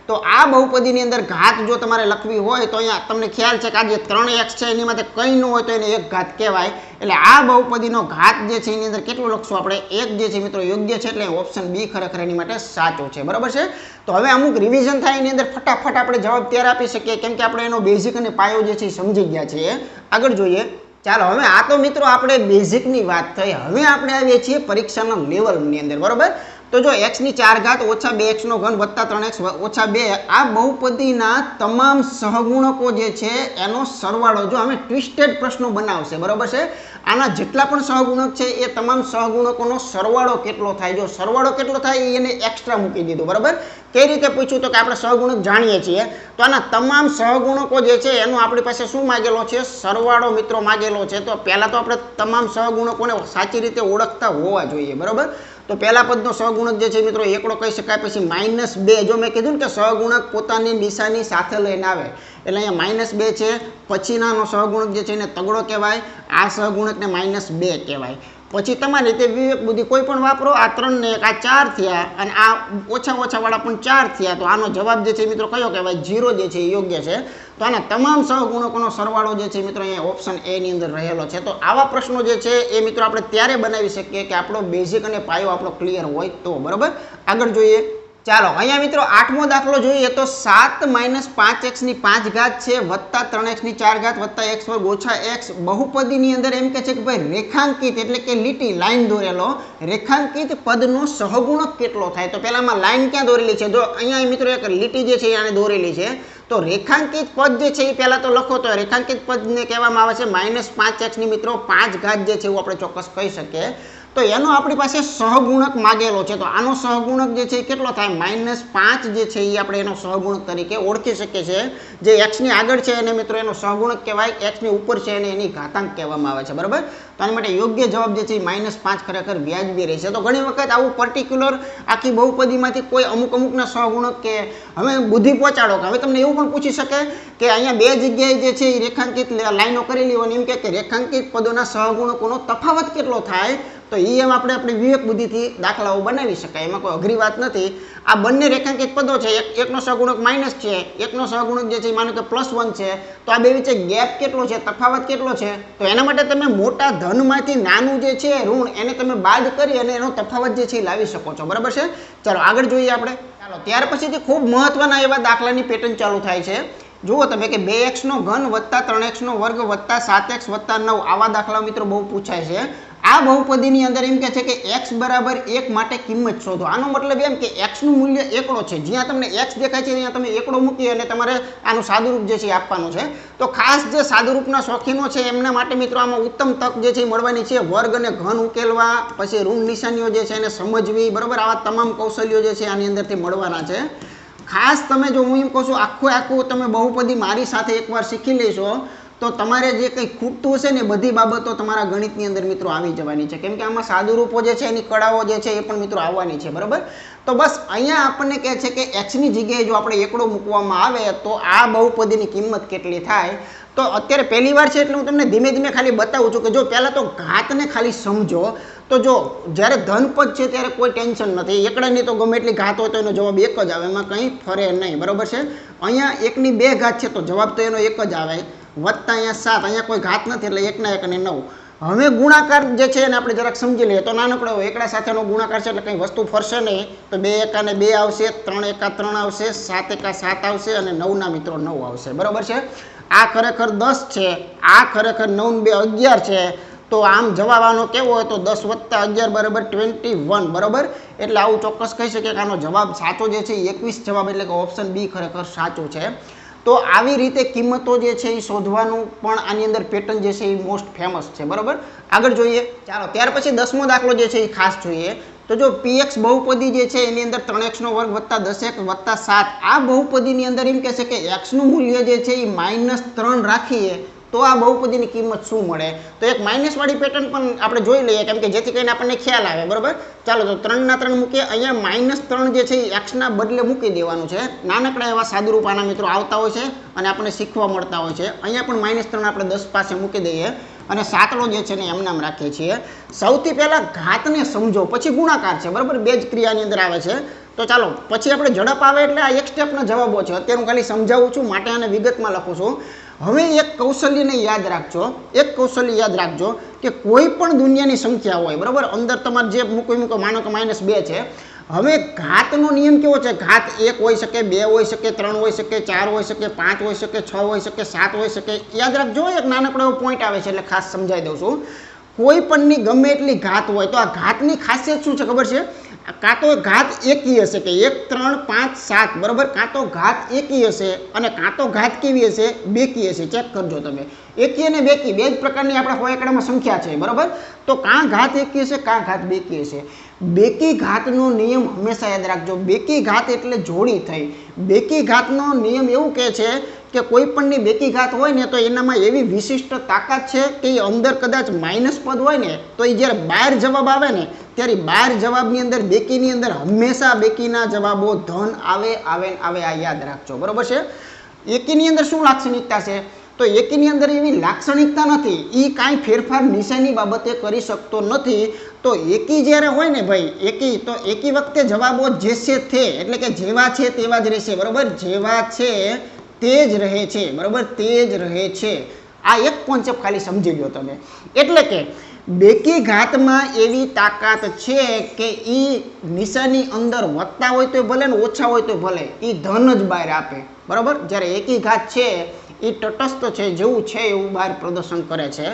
તો આ બહુપદીની અંદર ઘાત જો તમારે લખવી હોય તો અહીંયા તમને ખ્યાલ છે કે આ જે 3x છે એની માટે કંઈ ન હોય તો એને એક ઘાત કહેવાય. એટલે આ બહુપદીનો ઘાત જે છે એની અંદર કેટલું લખશું આપણે, 1 જે છે મિત્રો યોગ્ય છે, એટલે ઓપ્શન બી ખરેખર એની માટે સાચો છે, બરાબર છે. તો હવે અમુક રિવિઝન થાય એની અંદર ફટાફટ આપણે જવાબ ત્યારે આપી શકીએ કેમ કે આપણે એનો બેઝિક અને પાયો જે છે એ સમજી ગયા છીએ. આગળ જોઈએ. ચાલો હવે આ તો મિત્રો આપણે બેઝિકની વાત થઈ. હવે આપણે આવીએ છીએ પરીક્ષાના લેવલની અંદર, બરોબર. તો જો x ની 4 ઘાત ઓછા 2x નો ઘન વત્તા 3x ઓછા 2 આ બહુપદીના તમામ સહગુણકો જે છે એનો સરવાળો જો અમે ટ્વિસ્ટેડ પ્રશ્નો બનાવશે, બરોબર છે. આના જેટલા પણ સહગુણક છે એ તમામ સહગુણકોનો સરવાળો કેટલો થાય, જો સરવાળો કેટલો થાય એને એક્સ્ટ્રા મૂકી દીધું, બરોબર. કઈ રીતે પૂછ્યું તો કે આપણે સહગુણક જાણીએ છીએ તો આના તમામ સહગુણકો જે છે એનું આપણી પાસે શું માગેલો છે, સરવાળો મિત્રો માગેલો છે. તો પહેલા તો આપણે તમામ સહગુણકોને સાચી રીતે ઓળખતા હોવા જોઈએ, બરોબર. તો પહેલા પદનો સહગુણક જે છે મિત્રો એકડો કહી શકાય. પછી -2 જો મેં કીધું ને કે સહગુણક પોતાની નિશાની સાથે લઈને આવે એટલે અહીંયા -2 છે. પછીનાનો સહગુણક જે છે એને તગડો કહેવાય, આ સહગુણકને -2 કહેવાય. પછી તમારી રીતે વિવેક બુદ્ધિ કોઈ પણ વાપરો. આ 3 ને 1 આ 4 થયા અને આ ઓછા વાળા પણ 4 થયા. તો આનો જવાબ જે છે મિત્રો કયો કહેવાય, 0 જે છે એ યોગ્ય છે. તો આના તમામ સહગુણકોનો સરવાળો જે છે મિત્રો અહીંયા ઓપ્શન એ ની અંદર રહેલો છે. તો આવા પ્રશ્નો જે છે એ મિત્રો આપણે ત્યારે બનાવી શકીએ કે આપણો બેઝિક અને પાયો આપણો ક્લિયર હોય તો, બરોબર. આગળ જોઈએ. ચાલો અહીંયા મિત્રો 8મો દાખલો જોઈએ તો 7 - 5x ની 5 ઘાત છે વત્તા 3x ની 4 ઘાત વત્તા x વર્ગ ઓછા x બહુપદીની અંદર એમ કે છે કે ભાઈ રેખાંકિત એટલે કે લીટી લાઈન દોરેલો રેખાંકિત પદનો સહગુણક કેટલો થાય. તો પહેલામાં લાઈન ક્યાં દોરેલી છે, જો અહીંયા મિત્રો એક લીટી જે છે આને દોરેલી છે. તો રેખાંકિત પદ જે છે એ પહેલા તો લખો તો રેખાંકિત પદને કહેવામાં આવે છે -5x ની મિત્રો 5 ઘાત જે છે એવું આપણે ચોક્કસ કહી શકીએ. તો એનો આપણી પાસે સહગુણક માગેલો છે. તો આનો સહગુણક જે છે એ કેટલો થાય, -5 જે છે એ આપણે એનો સહગુણક તરીકે ઓળખી શકીએ છીએ. જે x ની આગળ છે એને મિત્રો એનો સહગુણક કહેવાય, x ની ઉપર છે એને એની ઘાતાંક કહેવામાં આવે છે, બરાબર. તો આની માટે યોગ્ય જવાબ જે છે એ -5 ખરેખર વ્યાજબી રહેશે. તો ઘણી વખત આવું પર્ટિક્યુલર આખી બહુપદીમાંથી કોઈ અમુકના સહગુણક કે હવે બુદ્ધિ પહોંચાડો કે હવે તમને એવું પણ પૂછી શકે કે અહીંયા 2 જગ્યાએ જે છે એ રેખાંકિત લાઈનો કરેલી હોય એમ કે રેખાંકિત પદોના સહગુણકોનો તફાવત કેટલો થાય. તો એમ આપણે વિવેક બુદ્ધિથી દાખલાઓ બનાવી શકાય, એમાં કોઈ અઘરી વાત નથી. આ બંને રેખાંકિત પદો છે, એકનો સહગુણક માઇનસ છે, એકનો સહગુણક જે છે માનો કે +1 છે. તો આ બે વચ્ચે ગેપ કેટલો છે, તફાવત કેટલો છે. તો એના માટે તમે મોટા ધનમાંથી નાનું જે છે ઋણ એને તમે બાદ કરી અને એનો તફાવત જે છે લાવી શકો છો, બરાબર છે. ચાલો આગળ જોઈએ આપણે. ચાલો ત્યાર પછીથી ખૂબ મહત્વના એવા દાખલાની પેટર્ન ચાલુ થાય છે. જુઓ તમે કે 2x નો ઘન વત્તા 3x નો વર્ગ વત્તા 7x વત્તા 9 આવા દાખલા મિત્રો બહુ પૂછાય છે. આ બહુપદીની અંદર એમ કે છે કે x બરાબર 1 માટે કિંમત શોધો. આનો મતલબ એમ કે x નું મૂલ્ય એકડો છે, જ્યાં તમને x દેખાય છે ત્યાં તમે એકડો મૂકી અને તમારે આનું સાદુરૂપ જે છે આપવાનું છે. તો ખાસ જે સાદુરૂપના શોખીનો છે એમના માટે મિત્રો આમાં ઉત્તમ તક જે છે મળવાની છે. વર્ગ અને ઘન ઉકેલવા, પછી ઋણ નિશાનીઓ જે છે એને સમજવી, બરાબર. આવા તમામ કૌશલ્યો જે છે આની અંદરથી મળવાના છે. ખાસ તમે જો હું એમ કહું છું આખું તમે બહુપદી મારી સાથે એકવાર શીખી લેશો તો તમારે જે કંઈ ખૂટતું હશે ને બધી બાબતો તમારા ગણિતની અંદર મિત્રો આવી જવાની છે. કેમ કે આમાં સાદુરૂપો જે છે એની કળાઓ જે છે એ પણ મિત્રો આવવાની છે, બરાબર. તો બસ અહીંયા આપણને કહે છે કે x ની જગ્યાએ જો આપણે એકડો મૂકવામાં આવે તો આ બહુપદીની કિંમત કેટલી થાય. તો અત્યારે પહેલી વાર છે એટલે હું તમને ધીમે ધીમે ખાલી બતાવું છું કે જો પહેલાં તો ઘાતને ખાલી સમજો. તો જો જ્યારે ધનપદ છે ત્યારે કોઈ ટેન્શન નથી, એકડાની તો ગમે એટલી ઘાત હોય તો એનો જવાબ એક જ આવે, એમાં કંઈ ફરે નહીં, બરાબર છે. અહીંયા 1 ની 2 ઘાત છે તો જવાબ તો એનો એક જ આવે. વત્તા અહીંયા 7, અહીંયા કોઈ ઘાત નથી એટલે 1 ના 1 અને 9. હવે ગુણાકાર જે છે એને આપણે જરાક સમજી લઈએ. તો નાનકડો એકડા સાથેનો ગુણાકાર છે એટલે કંઈ વસ્તુ ફરશે નહીં. તો 2 એકા ને 2 આવશે, 3 એકા 3 આવશે, 7 એકા 7 આવશે અને 9 ના મિત્રો 9 આવશે. બરાબર છે. આ ખરેખર 10 છે, આ ખરેખર 9 ને 2 11 છે. તો આમ જવાબ આનો કેવો હોય તો 10 વત્તા 11 બરાબર 21. બરાબર. એટલે આવું ચોક્કસ કહી શકીએ કે આનો જવાબ સાચો જે છે 21 જવાબ, એટલે કે ઓપ્શન બી ખરેખર સાચું છે. તો આવી રીતે કિંમતો જે છે એ શોધવાનું પણ આની અંદર પેટર્ન જે છે એ મોસ્ટ ફેમસ છે. બરાબર. આગળ જોઈએ. ચાલો ત્યાર પછી 10મો દાખલો જે છે એ ખાસ જોઈએ. તો જો px બહુપદી જે છે એની અંદર 3x² વત્તા 10x વત્તા 7 આ બહુપદીની અંદર એમ કહેશે કે x નું મૂલ્ય જે છે એ -3 રાખીએ તો આ બહુપદીની કિંમત શું મળે. તો એક માઇનસ વાળી પેટર્ન પણ આપણે જોઈ લઈએ, કેમ કે જેથી કરીને આપણને ખ્યાલ આવે. બરાબર. ચાલો તો 3 ના 3 મૂકીએ. અહીંયા -3 જે છે એ x ના બદલે મૂકી દેવાનું છે. નાનકડા એવા સાદુરૂપ આના મિત્રો આવતા હોય છે અને આપણને શીખવા મળતા હોય છે. અહીંયા પણ -3 આપણે 10 પાસે મૂકી દઈએ અને સાતડો જે છે ને એમ નામ રાખીએ છીએ. સૌથી પહેલા ઘાતને સમજો, પછી ગુણાકાર છે. બરાબર. બે જ ક્રિયાની અંદર આવે છે. તો ચાલો પછી આપણે ઝડપ આવે એટલે આ એક સ્ટેપના જવાબો છે. અત્યારે હું ખાલી સમજાવું છું માટે આને વિગતમાં લખું છું. હવે એક કૌશલ્યને યાદ રાખજો, એક કૌશલ્ય યાદ રાખજો કે કોઈ પણ દુનિયાની સંખ્યા હોય, બરાબર, અંદર તમારે જે મૂકો માનો કે -2 છે. હવે ઘાતનો નિયમ કેવો છે? ઘાત 1 હોઈ શકે, 2 હોઈ શકે, 3 હોઈ શકે, 4 હોઈ શકે, 5 હોઈ શકે, 6 હોઈ શકે, 7 હોઈ શકે. યાદ રાખજો. એક નાનકડો એવો પોઈન્ટ આવે છે એટલે ખાસ સમજાવી દઉં છું. કોઈ પણની ગમે એટલી ઘાત હોય તો આ ઘાતની ખાસિયત શું છે ખબર છે? કાં તો ઘાત એકી હશે કે 1 3 5 7, બરાબર, કાં તો ઘાત એકી હશે અને કાં તો ઘાત કેવી હશે? બેકી હશે. ચેક કરજો તમે. એકી અને બેકી બે જ પ્રકારની આપણા હોયકડામાં સંખ્યા છે. બરાબર. તો કાં ઘાત એકી હશે, કાં ઘાત બેકી હશે. બેકી ઘાતનો નિયમ હંમેશા યાદ રાખજો. બેકી ઘાત એટલે જોડી થઈ. બેકી ઘાતનો નિયમ એવું કહે છે કે કોઈ પણની બેકી ઘાત હોય ને તો એનામાં એવી વિશિષ્ટ તાકાત છે કે એ અંદર કદાચ માઇનસ પદ હોય ને તો એ જ્યારે બહાર જવાબ આવે ને ત્યારે બહાર જવાબની અંદર બેકીની અંદર હંમેશા બેકીના જવાબો ધન આવે આવે આવે. આ યાદ રાખજો. બરાબર છે. એકીની અંદર શું લાક્ષણિકતા છે? તો એકીની અંદર એવી લાક્ષણિકતા નથી. એ કાંઈ ફેરફાર નિશાની બાબતે કરી શકતો નથી. તો એકી જ્યારે હોય ને ભાઈ, એકી, તો એકી વખતે જવાબો જે છે તે એટલે કે જેવા છે તેવા જ રહેશે. બરાબર. જેવા છે તે જ રહે છે. બરાબર. તે જ રહે છે. આ એક કોન્સેપ્ટ ખાલી સમજી લો તમે. એટલે કે બેકી ઘાતમાં એવી તાકાત છે કે એ નિશાની અંદર વધતા હોય તો ભલે ને ઓછા હોય તો ભલે એ ધન જ બહાર આપે. બરાબર. જ્યારે એકી ઘાત છે એ તટસ્થ છે, જેવું છે એવું બહાર પ્રદર્શન કરે છે.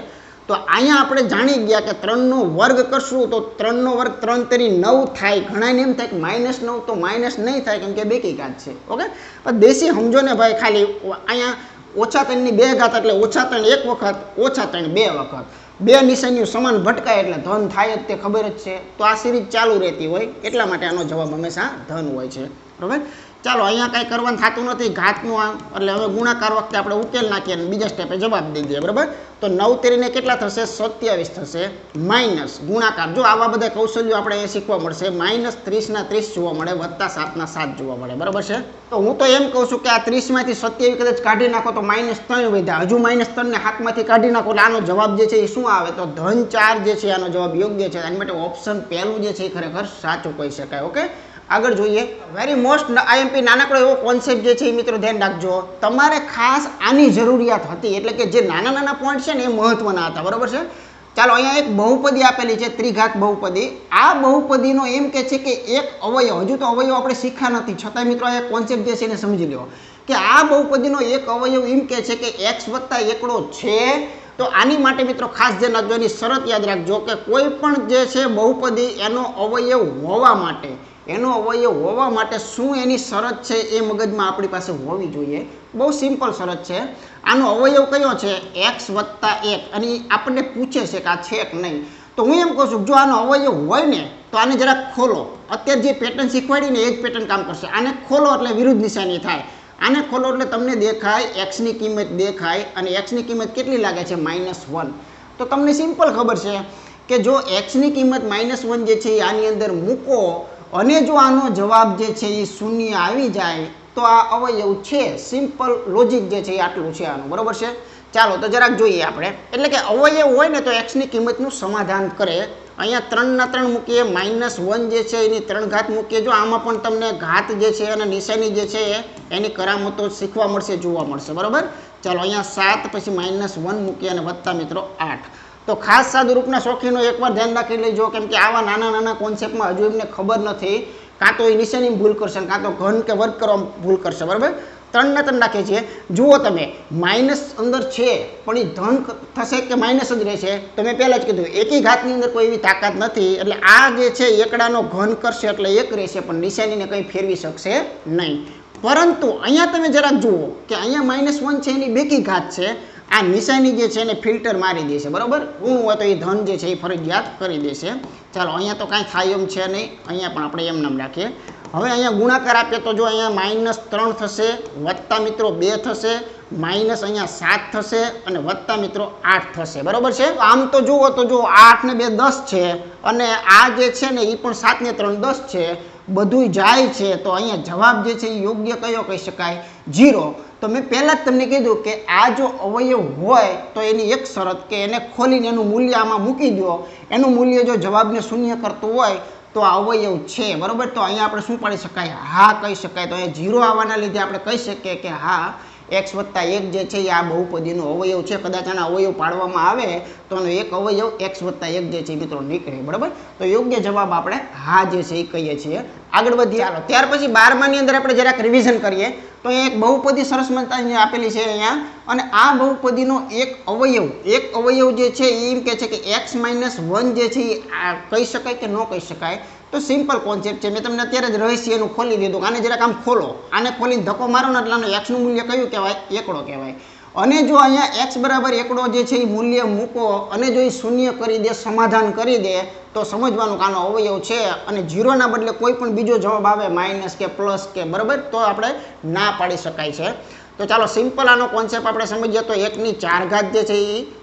તો અહીંયા આપણે જાણી ગયા કે 3 નો વર્ગ કરશું તો 3 નો વર્ગ 3 તેરી 9 થાય. ઘણાને એમ થાય કે -9 તો માઇનસ નહીં થાય કેમ કે બેકી ઘાત છે. ઓકે. પણ દેશી સમજો ને ભાઈ, ખાલી અહીંયા -3 ની 2 ઘાત એટલે -3 એક વખત, -3 2 વખત. બે નિશાનીઓ સમાન ભટકાય એટલે ધન થાય જ તે ખબર જ છે. તો આ સિરીઝ ચાલુ રહેતી હોય એટલા માટે આનો જવાબ હંમેશા ધન હોય છે. બરાબર. ચાલો અહીંયા કાંઈ કરવાનું થતું નથી ઘાતનું એટલે હવે ગુણાકાર વખતે આપણે ઉકેલ નાખીએ અને બીજા સ્ટેપે જવાબ દઈ દઈએ. બરાબર. તો 9 તેરીને કેટલા થશે? 27 થશે. માઇનસ ગુણાકાર. જો આવા બધા કૌશલ્યો આપણે અહીંયા શીખવા મળશે. -30 ના 30 જોવા મળે, +7 ના 7 જોવા મળે. બરાબર છે. તો હું તો એમ કહું છું કે આ 30 માંથી 27 કદાચ કાઢી નાખો તો -3 વધ્યા. હજુ -3 ને 7 માંથી કાઢી નાખો એટલે આનો જવાબ જે છે એ શું આવે? તો ધન 4 જે છે આનો જવાબ યોગ્ય છે. એના માટે ઓપ્શન પહેલું જે છે એ ખરેખર સાચું કહી શકાય. ઓકે. આગળ જોઈએ. વેરી મોસ્ટ આઈએમપી નાનકડો એવો કોન્સેપ્ટ જે છે એ મિત્રો ધ્યાન રાખજો. તમારે ખાસ આની જરૂરિયાત હતી એટલે કે જે નાના નાના પોઈન્ટ છે ને એ મહત્વના હતા. બરાબર છે. ચાલો અહીંયા એક બહુપદી આપેલી છે, ત્રિઘાત બહુપદી. આ બહુપદીનો એમ કે છે કે એક અવયવ, હજુ તો અવયવ આપણે શીખ્યા નથી છતાં મિત્રો આ કોન્સેપ્ટ જે છે એને સમજી લો કે આ બહુપદીનો એક અવયવ એમ કે છે કે x વત્તા એકડો છે. તો આની માટે મિત્રો ખાસ ધ્યાન રાખજો, એની શરત યાદ રાખજો કે કોઈ પણ જે છે બહુપદી એનો અવયવ હોવા માટે શું એની શરત છે એ મગજમાં આપણી પાસે હોવી જોઈએ. બહુ સિમ્પલ શરત છે. આનો અવયવ કયો છે? x વત્તા 1 અને આપણને પૂછે છે કે આ છે કે નહીં. તો હું એમ કહું છું જો આનો અવયવ હોય ને તો આને જરાક ખોલો. અત્યારે જે પેટર્ન શીખવાડી ને એ જ પેટર્ન કામ કરશે. આને ખોલો એટલે વિરુદ્ધ નિશાની થાય. આને ખોલો એટલે તમને દેખાય x ની કિંમત દેખાય અને x ની કિંમત કેટલી લાગે છે? -1. તો તમને સિમ્પલ ખબર છે કે જો x ની કિંમત -1 જે છે એ આની અંદર મૂકો અને જો આનો જવાબ જે છે એ 0 આવી જાય તો આ અવયવ છે. સિમ્પલ લોજિક જે છે એ આટલું છે આનું. બરાબર છે. ચાલો તો જરાક જોઈએ આપણે. એટલે કે અવયવ હોય ને તો x ની કિંમતનું સમાધાન કરે. અહીંયા 3 ના 3 મૂકીએ, -1 જે છે એની 3 ઘાત મૂકીએ. જો આમાં પણ તમને ઘાત જે છે અને નિશાની જે છે એની કરામતો શીખવા મળશે, જોવા મળશે. બરાબર. ચાલો અહીંયા 7 પછી -1 મૂકીએ અને વત્તા મિત્રો 8. તો ખાસ સાદું રૂપના શોખીનો એકવાર ધ્યાન રાખી લેજો, કેમ કે આવા નાના નાના કોન્સેપ્ટમાં હજુ એમને ખબર નથી, કાં તો એ નિશાની ભૂલ કરશે, કાં તો ઘન કે વર્ગ કરવામાં ભૂલ કરશે, બરાબર. 3 ને 3 રાખીએ છીએ. જુઓ તમે, માઇનસ અંદર છે પણ એ ધન થશે કે માઇનસ જ રહેશે? તો મેં પહેલાં જ કીધું એકી ઘાતની અંદર કોઈ એવી તાકાત નથી, એટલે આ જે છે એકડાનો ઘન કરશે એટલે 1 રહેશે, પણ નિશાનીને કંઈ ફેરવી શકશે નહીં. પરંતુ અહીંયા તમે જરાક જુઓ કે અહીંયા -1 છે એની બેકી ઘાત છે, આ નિશાની જે છે એને ફિલ્ટર મારી દેશે, બરાબર. ઋણ હોય તો એ ધન જે છે એ ફરજિયાત કરી દેશે. ચાલો અહીંયા તો કાંઈ થાય એમ છે નહીં, અહીંયા પણ આપણે એમ નામ રાખીએ. હવે અહીંયા ગુણાકાર આપીએ તો જો અહીંયા -3 થશે, વત્તા મિત્રો 2 થશે, માઇનસ અહીંયા 7 થશે અને વત્તા મિત્રો 8 થશે, બરાબર છે. આમ તો જુઓ તો જો 8 ને 2 10 છે, અને આ જે છે ને એ પણ 7 ને 3 10 છે, બધું જાય છે. તો અહીંયા જવાબ જે છે એ યોગ્ય કયો કહી શકાય? 0. તો મેં પહેલાં જ તમને કીધું કે આ જો અવયવ હોય તો એની એક શરત કે એને ખોલીને એનું મૂલ્ય આમાં મૂકી દો, એનું મૂલ્ય જો જવાબને શૂન્ય કરતું હોય તો આ અવયવ છે, બરાબર. તો અહીંયા આપણે શું પાડી શકાય? હા કહી શકાય. તો અહીંયા 0 આવવાના લીધે આપણે કહી શકીએ કે હા x + 1 જે છે એ આ બહુપદીનો અવયવ છે. કદાચ આના અવયવ પાડવામાં આવે તો એનો એક અવયવ x + 1 જે છે મિત્રો નીકળે, બરાબર. તો યોગ્ય જવાબ આપણે હા જે છે એ કહીએ છીએ. આગળ વધીએ. ચાલો ત્યાર પછી 12માની અંદર આપણે જરાક રિવિઝન કરીએ તો અહીંયા એક બહુપદી સરસ મજાની આપેલી છે અહીંયા, અને આ બહુપદીનો એક અવયવ જે છે એ એમ કહે છે કે x - 1 જે છે એ કહી શકાય કે ન કહી શકાય? તો સિમ્પલ કોન્સેપ્ટ છે, મેં તમને અત્યારે જ રહસ્ય એનું ખોલી દીધું. આને જરાક આમ ખોલો, આને ખોલીને ધક્કો મારો ને એટલે આનું x નું મૂલ્ય કયું કહેવાય? એકડો કહેવાય. અને જો અહીંયા x બરાબર એકડો જે છે એ મૂલ્ય મૂકો અને જો એ શૂન્ય કરી દે, સમાધાન કરી દે, તો સમજવાનું કે આનો અવયવ છે, અને 0 ના બદલે કોઈ પણ બીજો જવાબ આવે માઇનસ કે પ્લસ કે, બરાબર, તો આપણે ના પાડી શકાય છે. તો ચાલો સિમ્પલ આનો કોન્સેપ્ટ આપણે સમજીએ તો 1 ની 4 ઘાત જે છે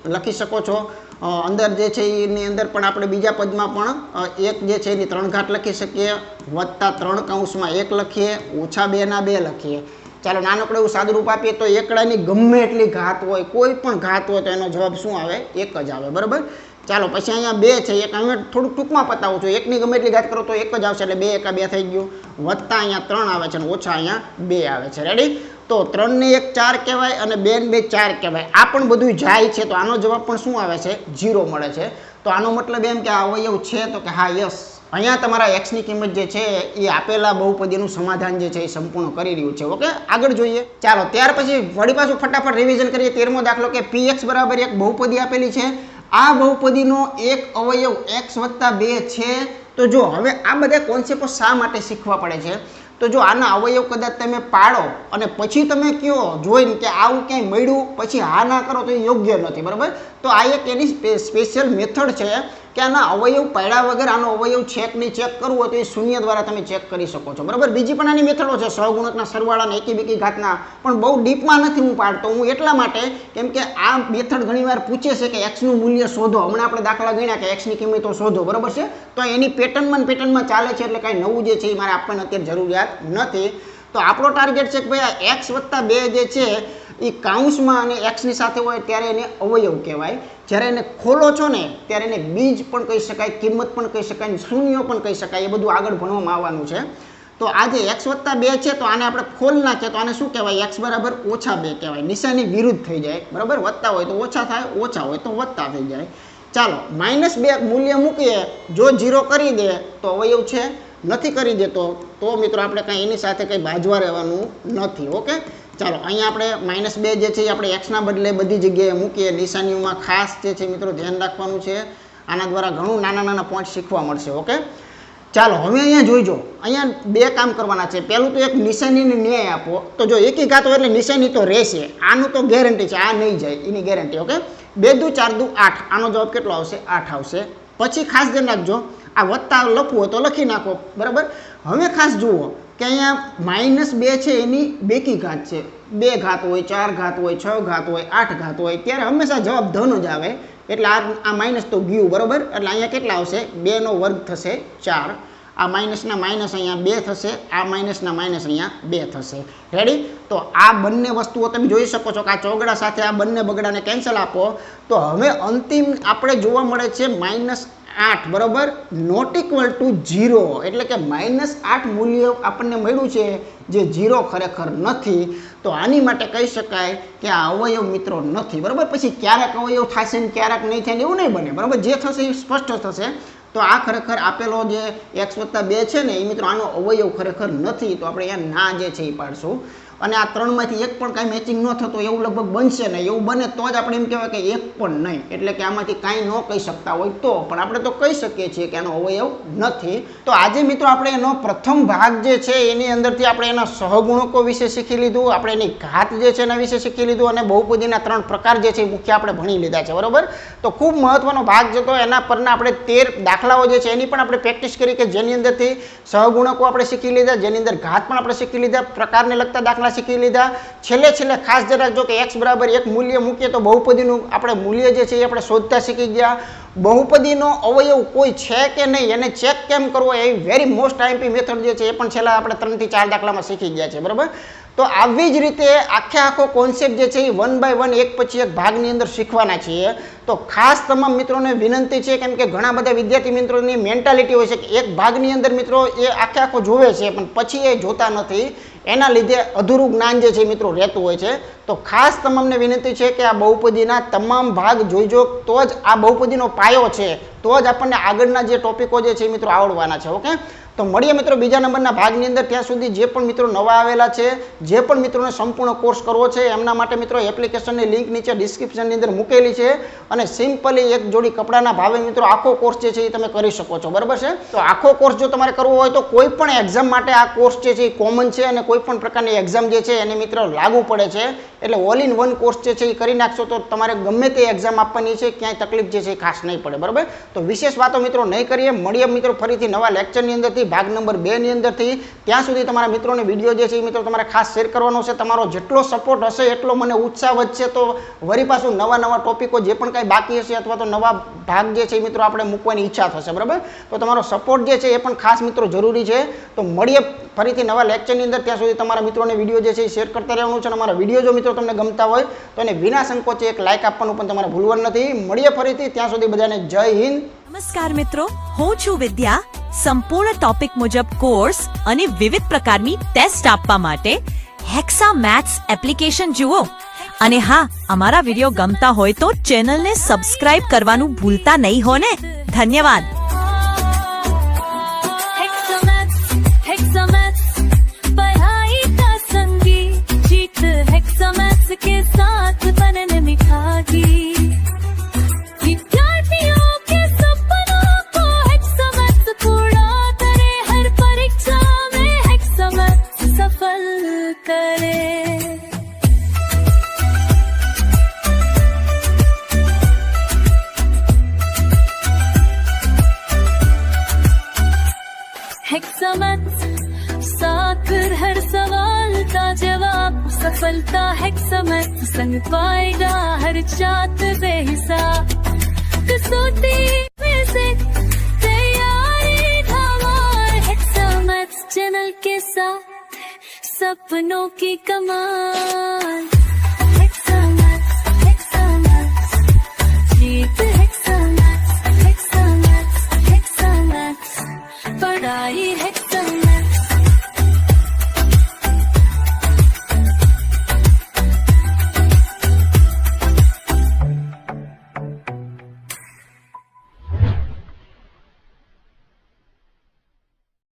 એ લખી શકો છો. અંદર જે છે એની અંદર પણ આપણે બીજા પદમાં પણ 1 જે છે એની 3 ઘાત લખી શકીએ, વત્તા 3 કૌંસમાં 1 લખીએ, ઓછા 2 ના 2 લખીએ. ચાલો નાનકડું એવું સાદું રૂપ આપીએ તો એકડાની ગમે એટલી ઘાત હોય, કોઈ પણ ઘાત હોય તો એનો જવાબ શું આવે? 1 જ આવે, બરાબર. ચાલો પછી અહીંયા 2 છે, એક અહીંયા થોડુંક ટૂંકમાં પતાવું છું. 1 ની ગમે એટલી ઘાત કરો તો 1 જ આવશે, એટલે 2 એકા 2 થઈ ગયું, વત્તા અહીંયા 3 આવે છે અને ઓછા અહીંયા 2 આવે છે. રેડી? તો 3 ને 1 4 કહેવાય અને 2 ને 2 4 કહેવાય. આ પણ બધું જાય છે, તો આનો જવાબ પણ શું આવે છે? 0 મળે છે. તો આનો મતલબ એમ કે આ અવયવ છે, તો કે હા, યસ. અહીંયા તમારા x ની કિંમત જે છે એ આપેલા બહુપદીનું સમાધાન જે છે એ સંપૂર્ણ કરી રહ્યું છે. ઓકે, આગળ જોઈએ. ચાલો ત્યાર પછી વળી પાછું ફટાફટ રિવિઝન કરીએ. 13મો દાખલો કે px બરાબર એક બહુપદી આપેલી છે, આ બહુપદીનો એક અવયવ x + 2 છે. તો જો હવે આ બધા કોન્સેપ્ટો શા માટે શીખવા પડે છે? તો જો આના અવયવ કદાચ તમે પાડો અને પછી તમે કયો જોઈને કે આવું ક્યાંય મળ્યું, પછી હા ના કરો તો એ યોગ્ય નથી, બરાબર. તો આ એક એની સ્પેશિયલ મેથડ છે કે આના અવયવ પાડ્યા વગર આનો અવયવ ચેક નહીં ચેક કરવું હોય તો એ શૂન્ય દ્વારા તમે ચેક કરી શકો છો, બરાબર. બીજી પણ આની મેથડો છે, સહગુણકના સરવાળાના એકી બેકી ઘાતના, પણ બહુ ડીપમાં નથી હું પાડતો. હું એટલા માટે કેમ કે આ મેથડ ઘણીવાર પૂછે છે કે x નું મૂલ્ય શોધો. હમણાં આપણે દાખલા ગણ્યા કે x ની કિંમતો શોધો, બરાબર છે. તો એની પેટર્નમાં ચાલે છે, એટલે કાંઈ નવું જે છે એ મારે આપવાની અત્યારે જરૂરિયાત નથી. તો આપણો ટાર્ગેટ છે કે ભાઈ x + 2 જે છે એ કાઉન્સમાં અને x ની સાથે હોય ત્યારે એને અવયવ કહેવાય. જ્યારે એને ખોલો છો ને ત્યારે એને બીજ પણ કહી શકાય, કિંમત પણ કહી શકાય, શૂન્ય પણ કહી શકાય. એ બધું આગળ ભણવામાં આવવાનું છે. તો આ જે x + 2 છે તો આને આપણે ખોલ નાખીએ તો આને શું કહેવાય? x બરાબર -2 કહેવાય. નિશાની વિરુદ્ધ થઈ જાય, બરાબર. વત્તા હોય તો ઓછા થાય, ઓછા હોય તો વત્તા થઈ જાય. ચાલો -2 મૂલ્ય મૂકીએ, જો 0 કરી દે તો અવયવ છે, નથી કરી દેતો તો મિત્રો આપણે કાંઈ એની સાથે કંઈ બાજવા રહેવાનું નથી. ઓકે, ચાલો અહીંયા આપણે -2 જે છે એ આપણે x ના બદલે બધી જગ્યાએ મૂકીએ. નિશાનીઓમાં ખાસ જે છે મિત્રો ધ્યાન રાખવાનું છે. આના દ્વારા ઘણું નાના પોઈન્ટ શીખવા મળશે. ઓકે, ચાલો હવે અહીંયા જોઈજો, અહીંયા 2 કામ કરવાના છે. પહેલું તો એક નિશાનીને ન્યાય આપો. તો જો એકી ઘાત હોય એટલે નિશાની તો રહેશે, આનું તો ગેરંટી છે, આ નહીં જાય એની ગેરંટી. ઓકે, 2 × 4 = 8, આનો જવાબ કેટલો આવશે? 8 આવશે. પછી ખાસ ધ્યાન રાખજો, આ વત્તા લખવું હોય તો લખી નાખો, બરાબર. હવે ખાસ જુઓ કે અહીંયા -2 છે એની બેકી ઘાત છે. 2 ઘાત હોય, 4 ઘાત હોય, 6 ઘાત હોય, 8 ઘાત હોય, ત્યારે હંમેશા જવાબ ધન જ આવે. એટલે આ માઇનસ તો ગયું, બરાબર. એટલે અહીંયા કેટલા આવશે? 2 નો વર્ગ થશે 4. આ માઇનસના માઇનસ અહીંયા 2 થશે, આ માઇનસના માઇનસ અહીંયા 2 થશે. રેડી? તો આ બંને વસ્તુઓ તમે જોઈ શકો છો કે આ ચોગડા સાથે આ બંને બગડાને કેન્સલ આપો તો હવે અંતિમ આપણે જોવા મળે છે -8 બરાબર નોટ ઇક્વલ ટુ 0 એટલે કે -8 મૂલ્ય આપણને મળ્યું છે જે 0 ખરેખર નથી. તો આની માટે કહી શકાય કે આ અવયવ મિત્રો નથી બરાબર. પછી ક્યારેક અવયવ થશે ને ક્યારેક નહીં થાય એવું નહીં બને બરાબર. જે થશે એ સ્પષ્ટ થશે. તો આ ખરેખર આપેલો જે x+2 છે ને એ મિત્રો આનો અવયવ ખરેખર નથી. તો આપણે અહીંયા ના જે છે એ પાડશું. અને આ ત્રણમાંથી એક પણ કાંઈ મેચિંગ ન થતો એવું લગભગ બનશે ને. એવું બને તો જ આપણે એમ કહેવાય કે એક પણ નહીં, એટલે કે આમાંથી કાંઈ ન કહી શકતા હોય તો. પણ આપણે તો કહી શકીએ છીએ કે આનો અવયવ નથી. તો આજે મિત્રો આપણે એનો પ્રથમ ભાગ જે છે એની અંદરથી આપણે એના સહગુણકો વિશે શીખી લીધું, આપણે એની ઘાત જે છે એના વિશે શીખી લીધું, અને બહુપદીના 3 પ્રકાર જે છે એ મુખ્ય આપણે ભણી લીધા છે બરાબર. તો ખૂબ મહત્વનો ભાગ છે. તો એના પરના આપણે 13 દાખલાઓ જે છે એની પણ આપણે પ્રેક્ટિસ કરી કે જેની અંદરથી સહગુણકો આપણે શીખી લીધા, જેની અંદર ઘાત પણ આપણે શીખી લીધા, પ્રકારને લગતા દાખલા શીખી લીધા. છેલ્લે ખાસ જરા જો કે x બરાબર 1 મૂલ્ય મૂકીએ તો બહુપદીનું આપણે મૂલ્ય જે છે એ આપણે શોધતા શીખી ગયા. બહુપદીનો અવયવ કોઈ છે કે નહીં એને ચેક કેમ કરવો એ વેરી મોસ્ટ આઈએમપી મેથડ જે છે એ પણ છેલ્લા આપણે 3 થી 4 દાખલામાં શીખી ગયા છે બરાબર. તો આવી જ રીતે આખો કોન્સેપ્ટ જે છે એ 1 બાય 1 એક પછી એક ભાગની અંદર શીખવાના છીએ. તો ખાસ તમામ મિત્રોને વિનંતી છે, કેમ કે ઘણા બધા વિદ્યાર્થી મિત્રોની મેન્ટાલિટી હોય છે કે એક ભાગની અંદર મિત્રો એ આખો જોવે છે પણ પછી એ જોતા નથી, એના લીધે અધૂરું જ્ઞાન જે છે મિત્રો રહેતું હોય છે. તો ખાસ તમામને વિનંતી છે કે આ બહુપદીના તમામ ભાગ જોઈજો, તો જ આ બહુપદીનો પાયો છે, તો જ આપણને આગળના જે ટોપિકો જે છે એ મિત્રો આવડવાના છે. ઓકે, તો મળીએ મિત્રો બીજા નંબરના ભાગની અંદર. ત્યાં સુધી જે પણ મિત્રો નવા આવેલા છે, જે પણ મિત્રોને સંપૂર્ણ કોર્સ કરવો છે એમના માટે મિત્રો એપ્લિકેશનની લિંક નીચે ડિસ્ક્રિપ્શનની અંદર મૂકેલી છે, અને સિમ્પલી એક જોડી કપડાના ભાવે મિત્રો આખો કોર્સ જે છે એ તમે કરી શકો છો બરાબર છે. તો આખો કોર્સ જો તમારે કરવો હોય તો કોઈ પણ એક્ઝામ માટે આ કોર્સ જે છે એ કોમન છે, અને કોઈ પણ પ્રકારની એક્ઝામ જે છે એને મિત્રો લાગુ પડે છે. એટલે ઓલ ઇન વન કોર્સ જે છે એ કરી નાખશો તો તમારે ગમે તે એક્ઝામ આપવાની છે, ક્યાંય તકલીફ જે છે એ ખાસ નહીં પડે બરાબર. તો વિશેષ વાતો મિત્રો નહીં કરીએ, મળીએ મિત્રો ફરીથી નવા લેક્ચરની અંદરથી ભાગ નંબર 2 ની અંદરથી. ત્યાં સુધી તમારા મિત્રોને વિડીયો જે છે એ મિત્રો તમારે ખાસ શેર કરવાનો છે. તમારો જેટલો સપોર્ટ હશે એટલો મને ઉત્સાહ વધશે. તો વળી પાછું નવા ટોપિકો જે પણ કાંઈ બાકી હશે અથવા તો નવા ભાગ જે છે એ મિત્રો આપણે મૂકવાની ઈચ્છા થશે બરાબર. તો તમારો સપોર્ટ જે છે એ પણ ખાસ મિત્રો જરૂરી છે. તો મળીએ ફરીથી નવા લેક્ચરની અંદર. ત્યાં સુધી તમારા મિત્રોને વિડીયો જે છે એ શેર કરતા રહેવાનું છે. અને અમારા વિડીયો જો મિત્રો તમને ગમતા હોય તો એને વિના સંકોચે એક લાઇક આપવાનું પણ તમારે ભૂલવાનું નથી. મળીએ ફરીથી, ત્યાં સુધી બધાને જય હિન્દ. નમસ્કાર મિત્રો, હું છું વિદ્યા. સંપૂર્ણ ટોપિક મુજબ કોર્સ અને વિવિધ પ્રકારની ટેસ્ટ આપવા માટે હેક્સા મેથ્સ એપ્લિકેશન જુઓ. અને હા, અમારા વિડીયો ગમતા હોય તો ચેનલને સબસ્ક્રાઇબ કરવાનું ભૂલતા નહીં હો ને. ધન્યવાદ. पढ़ाई का संगी जीत हेक्सामैथ्स के साथ बनने निखागी. विद्यार्थियों के सपनों को हेक्सामैथ्स पूरा करे, हर परीक्षा में हेक्सामैथ्स सफल करे. हेक्सामैथ्स साथ हर सवाल का जवाब, सफलता हेक्सामैथ्स संग पाएगा हर छात्र बेहिसाब. कसौटी में से तैयारी धमाल, हेक्सामैथ्स चैनल के साथ सपनों की कमाल.